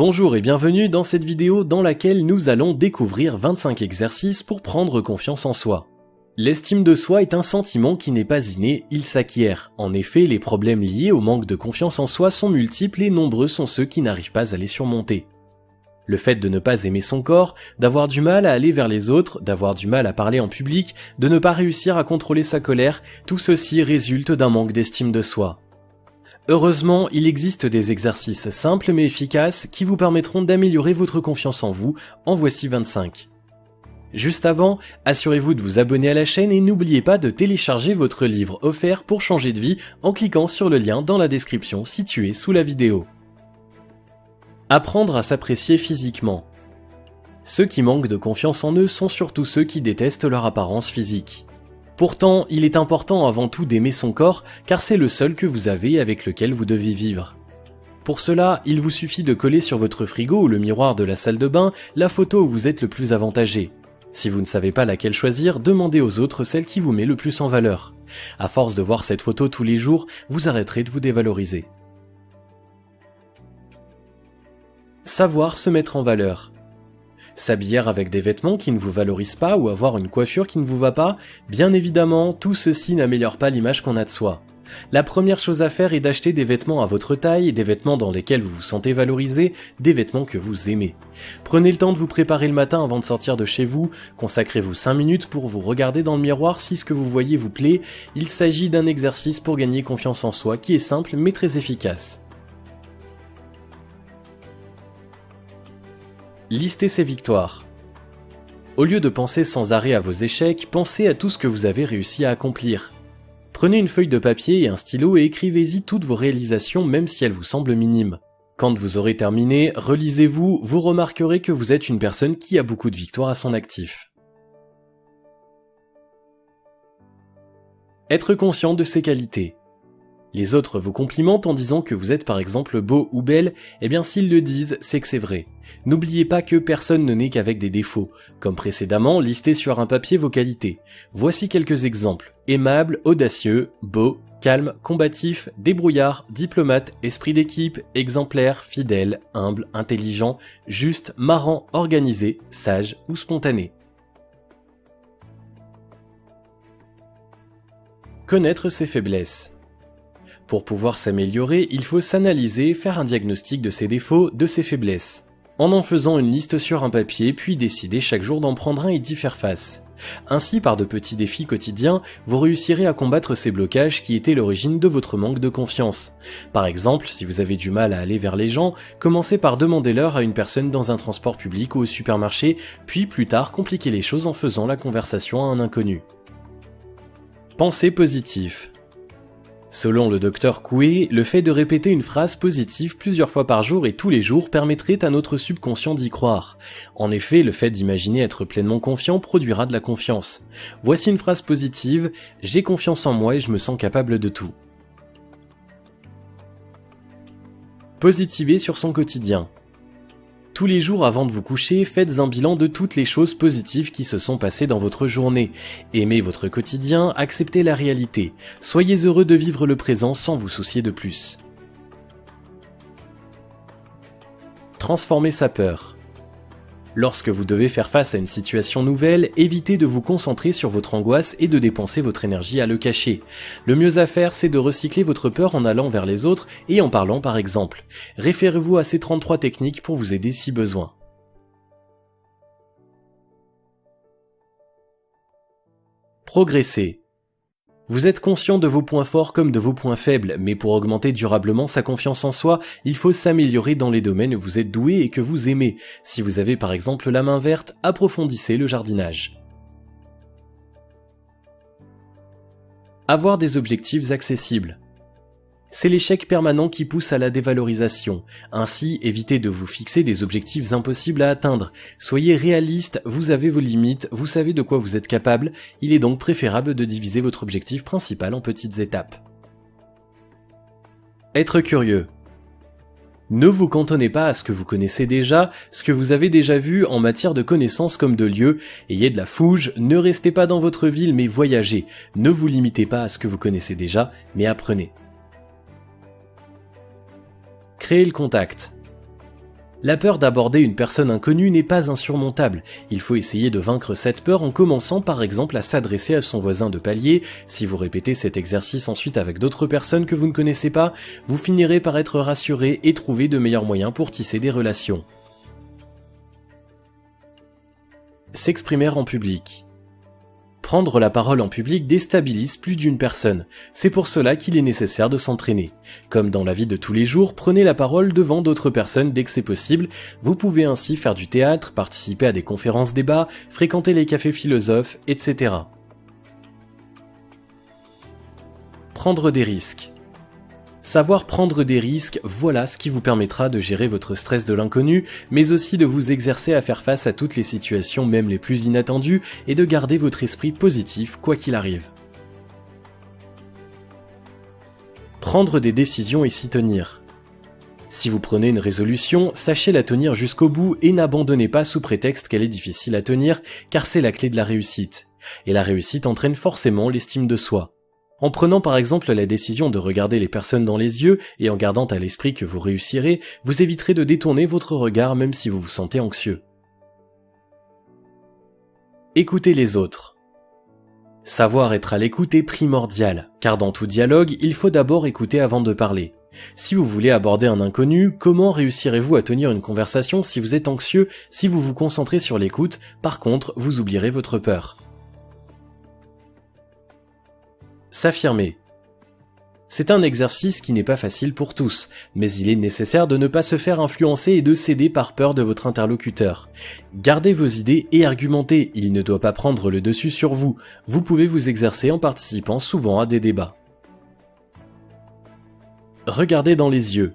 Bonjour et bienvenue dans cette vidéo dans laquelle nous allons découvrir 25 exercices pour prendre confiance en soi. L'estime de soi est un sentiment qui n'est pas inné, il s'acquiert. En effet, les problèmes liés au manque de confiance en soi sont multiples et nombreux sont ceux qui n'arrivent pas à les surmonter. Le fait de ne pas aimer son corps, d'avoir du mal à aller vers les autres, d'avoir du mal à parler en public, de ne pas réussir à contrôler sa colère, tout ceci résulte d'un manque d'estime de soi. Heureusement, il existe des exercices simples mais efficaces qui vous permettront d'améliorer votre confiance en vous, en voici 25. Juste avant, assurez-vous de vous abonner à la chaîne et n'oubliez pas de télécharger votre livre offert pour changer de vie en cliquant sur le lien dans la description situé sous la vidéo. Apprendre à s'apprécier physiquement. Ceux qui manquent de confiance en eux sont surtout ceux qui détestent leur apparence physique. Pourtant, il est important avant tout d'aimer son corps car c'est le seul que vous avez et avec lequel vous devez vivre. Pour cela, il vous suffit de coller sur votre frigo ou le miroir de la salle de bain la photo où vous êtes le plus avantagé. Si vous ne savez pas laquelle choisir, demandez aux autres celle qui vous met le plus en valeur. À force de voir cette photo tous les jours, vous arrêterez de vous dévaloriser. Savoir se mettre en valeur. S'habiller avec des vêtements qui ne vous valorisent pas ou avoir une coiffure qui ne vous va pas, bien évidemment, tout ceci n'améliore pas l'image qu'on a de soi. La première chose à faire est d'acheter des vêtements à votre taille, des vêtements dans lesquels vous vous sentez valorisé, des vêtements que vous aimez. Prenez le temps de vous préparer le matin avant de sortir de chez vous, consacrez-vous 5 minutes pour vous regarder dans le miroir si ce que vous voyez vous plaît. Il s'agit d'un exercice pour gagner confiance en soi qui est simple mais très efficace. Listez ses victoires. Au lieu de penser sans arrêt à vos échecs, pensez à tout ce que vous avez réussi à accomplir. Prenez une feuille de papier et un stylo et écrivez-y toutes vos réalisations même si elles vous semblent minimes. Quand vous aurez terminé, relisez-vous, vous remarquerez que vous êtes une personne qui a beaucoup de victoires à son actif. Être conscient de ses qualités. Les autres vous complimentent en disant que vous êtes par exemple beau ou belle, eh bien s'ils le disent, c'est que c'est vrai. N'oubliez pas que personne ne naît qu'avec des défauts. Comme précédemment, listez sur un papier vos qualités. Voici quelques exemples. Aimable, audacieux, beau, calme, combatif, débrouillard, diplomate, esprit d'équipe, exemplaire, fidèle, humble, intelligent, juste, marrant, organisé, sage ou spontané. Connaître ses faiblesses. Pour pouvoir s'améliorer, il faut s'analyser, faire un diagnostic de ses défauts, de ses faiblesses. En faisant une liste sur un papier, puis décider chaque jour d'en prendre un et d'y faire face. Ainsi, par de petits défis quotidiens, vous réussirez à combattre ces blocages qui étaient l'origine de votre manque de confiance. Par exemple, si vous avez du mal à aller vers les gens, commencez par demander l'heure à une personne dans un transport public ou au supermarché, puis plus tard compliquez les choses en faisant la conversation à un inconnu. Pensée positive. Selon le docteur Coué, le fait de répéter une phrase positive plusieurs fois par jour et tous les jours permettrait à notre subconscient d'y croire. En effet, le fait d'imaginer être pleinement confiant produira de la confiance. Voici une phrase positive, « J'ai confiance en moi et je me sens capable de tout ». Positiver sur son quotidien. Tous les jours avant de vous coucher, faites un bilan de toutes les choses positives qui se sont passées dans votre journée. Aimez votre quotidien, acceptez la réalité. Soyez heureux de vivre le présent sans vous soucier de plus. Transformez sa peur. Lorsque vous devez faire face à une situation nouvelle, évitez de vous concentrer sur votre angoisse et de dépenser votre énergie à le cacher. Le mieux à faire, c'est de recycler votre peur en allant vers les autres et en parlant par exemple. Référez-vous à ces 33 techniques pour vous aider si besoin. Progresser. Vous êtes conscient de vos points forts comme de vos points faibles, mais pour augmenter durablement sa confiance en soi, il faut s'améliorer dans les domaines où vous êtes doué et que vous aimez. Si vous avez par exemple la main verte, approfondissez le jardinage. Avoir des objectifs accessibles. C'est l'échec permanent qui pousse à la dévalorisation. Ainsi, évitez de vous fixer des objectifs impossibles à atteindre. Soyez réaliste, vous avez vos limites, vous savez de quoi vous êtes capable, il est donc préférable de diviser votre objectif principal en petites étapes. Être curieux. Ne vous cantonnez pas à ce que vous connaissez déjà, ce que vous avez déjà vu en matière de connaissances comme de lieux. Ayez de la fougue, ne restez pas dans votre ville mais voyagez. Ne vous limitez pas à ce que vous connaissez déjà, mais apprenez. Créer le contact. La peur d'aborder une personne inconnue n'est pas insurmontable. Il faut essayer de vaincre cette peur en commençant par exemple à s'adresser à son voisin de palier. Si vous répétez cet exercice ensuite avec d'autres personnes que vous ne connaissez pas, vous finirez par être rassuré et trouver de meilleurs moyens pour tisser des relations. S'exprimer en public. Prendre la parole en public déstabilise plus d'une personne. C'est pour cela qu'il est nécessaire de s'entraîner. Comme dans la vie de tous les jours, prenez la parole devant d'autres personnes dès que c'est possible. Vous pouvez ainsi faire du théâtre, participer à des conférences débats, fréquenter les cafés philosophes, etc. Prendre des risques. Savoir prendre des risques, voilà ce qui vous permettra de gérer votre stress de l'inconnu, mais aussi de vous exercer à faire face à toutes les situations, même les plus inattendues, et de garder votre esprit positif quoi qu'il arrive. Prendre des décisions et s'y tenir. Si vous prenez une résolution, sachez la tenir jusqu'au bout et n'abandonnez pas sous prétexte qu'elle est difficile à tenir, car c'est la clé de la réussite. Et la réussite entraîne forcément l'estime de soi. En prenant par exemple la décision de regarder les personnes dans les yeux et en gardant à l'esprit que vous réussirez, vous éviterez de détourner votre regard même si vous vous sentez anxieux. Écoutez les autres. Savoir être à l'écoute est primordial, car dans tout dialogue, il faut d'abord écouter avant de parler. Si vous voulez aborder un inconnu, comment réussirez-vous à tenir une conversation si vous êtes anxieux, si vous vous concentrez sur l'écoute, par contre, vous oublierez votre peur. S'affirmer. C'est un exercice qui n'est pas facile pour tous, mais il est nécessaire de ne pas se faire influencer et de céder par peur de votre interlocuteur. Gardez vos idées et argumentez, il ne doit pas prendre le dessus sur vous. Vous pouvez vous exercer en participant souvent à des débats. Regardez dans les yeux.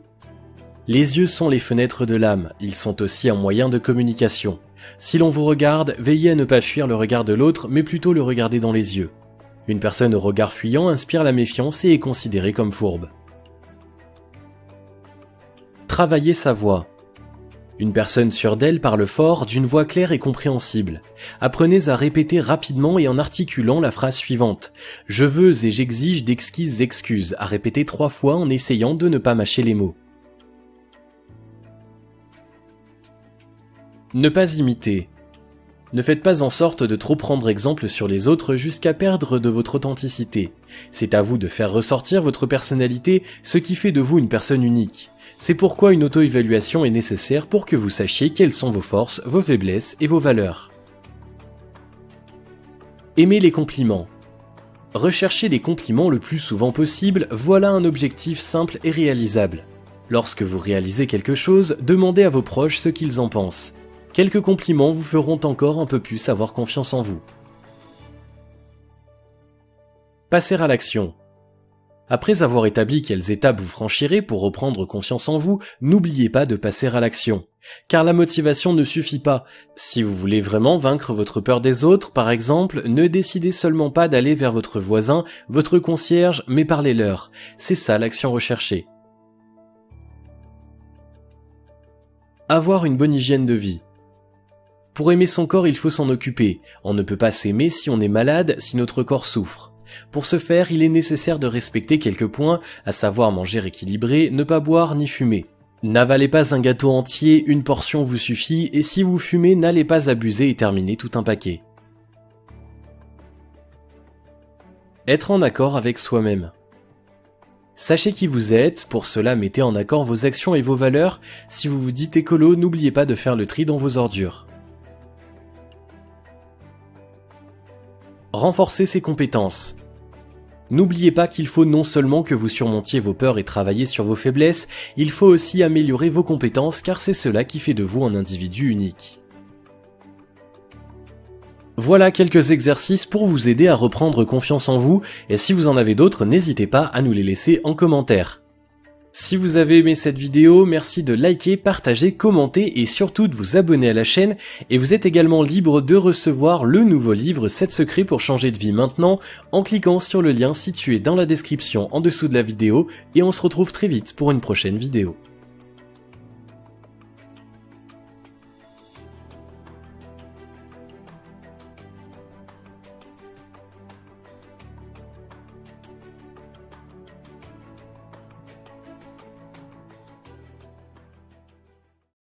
Les yeux sont les fenêtres de l'âme, ils sont aussi un moyen de communication. Si l'on vous regarde, veillez à ne pas fuir le regard de l'autre, mais plutôt le regarder dans les yeux. Une personne au regard fuyant inspire la méfiance et est considérée comme fourbe. Travailler sa voix. Une personne sûre d'elle parle fort, d'une voix claire et compréhensible. Apprenez à répéter rapidement et en articulant la phrase suivante. Je veux et j'exige d'exquises excuses, à répéter 3 fois en essayant de ne pas mâcher les mots. Ne pas imiter. Ne faites pas en sorte de trop prendre exemple sur les autres jusqu'à perdre de votre authenticité. C'est à vous de faire ressortir votre personnalité, ce qui fait de vous une personne unique. C'est pourquoi une auto-évaluation est nécessaire pour que vous sachiez quelles sont vos forces, vos faiblesses et vos valeurs. Aimez les compliments. Recherchez les compliments le plus souvent possible, voilà un objectif simple et réalisable. Lorsque vous réalisez quelque chose, demandez à vos proches ce qu'ils en pensent. Quelques compliments vous feront encore un peu plus avoir confiance en vous. Passer à l'action. Après avoir établi quelles étapes vous franchirez pour reprendre confiance en vous, n'oubliez pas de passer à l'action. Car la motivation ne suffit pas. Si vous voulez vraiment vaincre votre peur des autres, par exemple, ne décidez seulement pas d'aller vers votre voisin, votre concierge, mais parlez-leur. C'est ça l'action recherchée. Avoir une bonne hygiène de vie. Pour aimer son corps, il faut s'en occuper. On ne peut pas s'aimer si on est malade, si notre corps souffre. Pour ce faire, il est nécessaire de respecter quelques points, à savoir manger équilibré, ne pas boire ni fumer. N'avalez pas un gâteau entier, une portion vous suffit, et si vous fumez, n'allez pas abuser et terminer tout un paquet. Être en accord avec soi-même. Sachez qui vous êtes, pour cela mettez en accord vos actions et vos valeurs. Si vous vous dites écolo, n'oubliez pas de faire le tri dans vos ordures. Renforcer ses compétences. N'oubliez pas qu'il faut non seulement que vous surmontiez vos peurs et travailler sur vos faiblesses, il faut aussi améliorer vos compétences car c'est cela qui fait de vous un individu unique. Voilà quelques exercices pour vous aider à reprendre confiance en vous, et si vous en avez d'autres, n'hésitez pas à nous les laisser en commentaire. Si vous avez aimé cette vidéo, merci de liker, partager, commenter et surtout de vous abonner à la chaîne, et vous êtes également libre de recevoir le nouveau livre 7 secrets pour changer de vie maintenant en cliquant sur le lien situé dans la description en dessous de la vidéo, et on se retrouve très vite pour une prochaine vidéo.